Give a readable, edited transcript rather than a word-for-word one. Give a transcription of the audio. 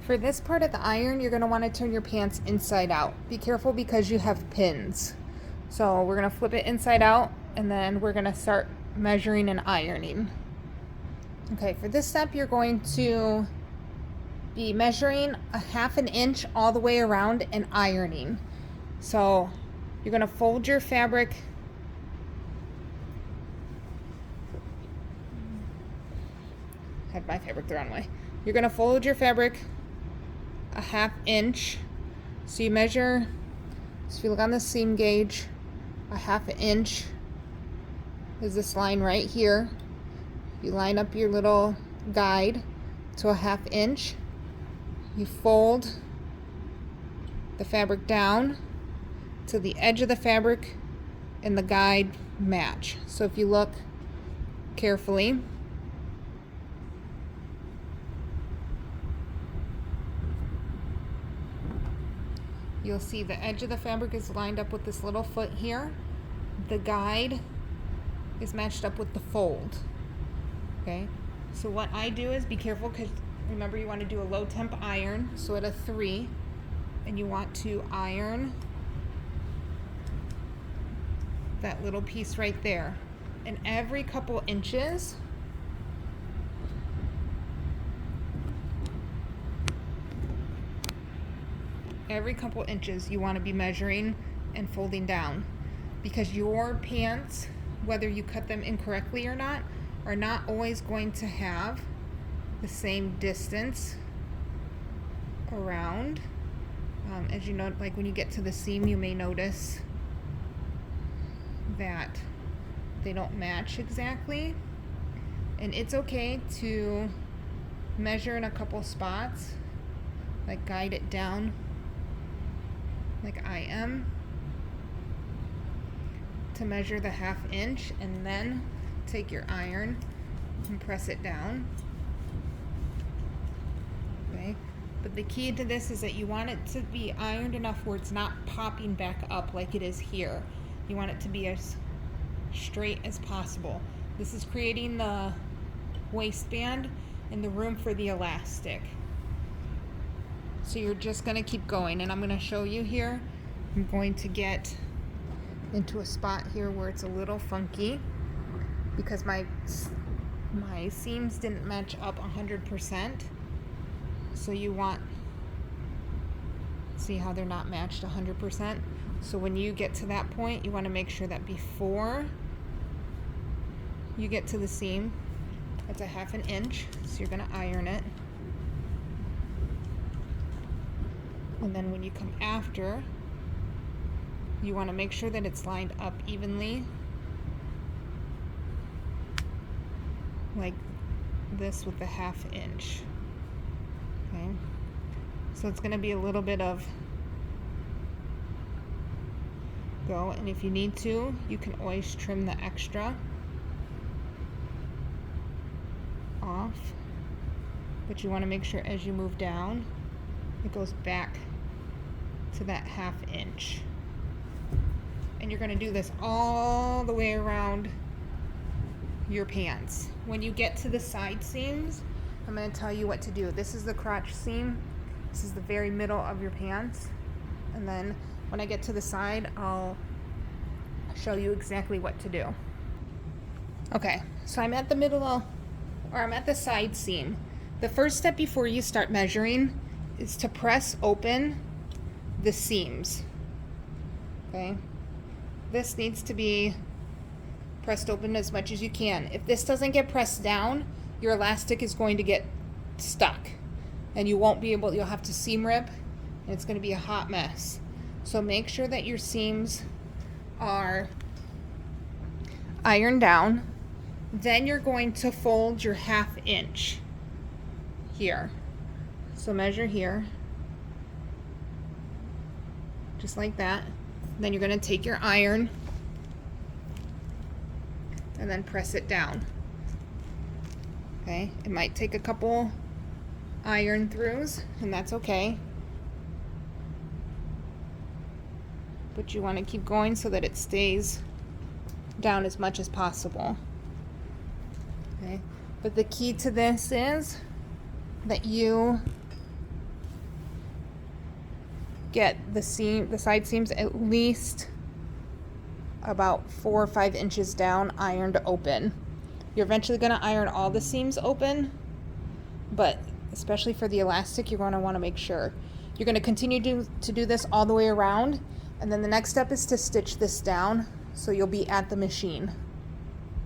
For this part of the iron, you're going to want to turn your pants inside out. Be careful because you have pins. So we're going to flip it inside out, and then we're going to start measuring and ironing. Okay, for this step, you're going to be measuring a 1/2 inch all the way around and ironing. So you're going to fold your fabric had my fabric the wrong way. You're going to fold your fabric a 1/2 inch. So you measure, so if you look on the seam gauge, a 1/2 inch is this line right here. You line up your little guide to a 1/2 inch. You fold the fabric down to the edge of the fabric and the guide match. So if you look carefully, you'll see the edge of the fabric is lined up with this little foot here. The guide is matched up with the fold. Okay, so what I do is be careful, because remember you want to do a low temp iron, so at a 3, and you want to iron that little piece right there. And every couple inches, you want to be measuring and folding down, because your pants, whether you cut them incorrectly or not, are not always going to have the same distance around. As you know, like when you get to the seam, you may notice that they don't match exactly. And it's okay to measure in a couple spots, like guide it down like I am, to measure the 1/2 inch, and then take your iron and press it down. Okay, but the key to this is that you want it to be ironed enough where it's not popping back up like it is here. You want it to be as straight as possible. This is creating the waistband and the room for the elastic. So you're just going to keep going, and I'm going to show you here. I'm going to get into a spot here where it's a little funky because my seams didn't match up 100%. So you want, see how they're not matched 100%? So when you get to that point, you want to make sure that before you get to the seam, it's a 1/2 inch, so you're going to iron it. And then when you come after, you want to make sure that it's lined up evenly, like this, with the 1/2 inch. Okay, so it's going to be a little bit of go, and if you need to, you can always trim the extra off, but you want to make sure as you move down, it goes back to that 1/2 inch. And you're going to do this all the way around your pants. When you get to the side seams, I'm going to tell you what to do. This is the crotch seam. This is the very middle of your pants. And then when I get to the side, I'll show you exactly what to do. Okay, so I'm at the middle, or I'm at the side seam. The first step before you start measuring is to press open the seams. Okay, this needs to be pressed open as much as you can. If this doesn't get pressed down, your elastic is going to get stuck, and you won't be able, you'll have to seam rip, and it's going to be a hot mess. So make sure that your seams are ironed down. Then you're going to fold your 1/2 inch here. So measure here, just like that. Then you're going to take your iron and then press it down. Okay, it might take a couple iron throughs, and that's okay. But you want to keep going so that it stays down as much as possible. Okay, but the key to this is that you get the side seams at least about 4 or 5 inches down, ironed open. You're eventually going to iron all the seams open, but especially for the elastic, you're going to want to make sure. You're going to continue to do this all the way around, and then the next step is to stitch this down so you'll be at the machine.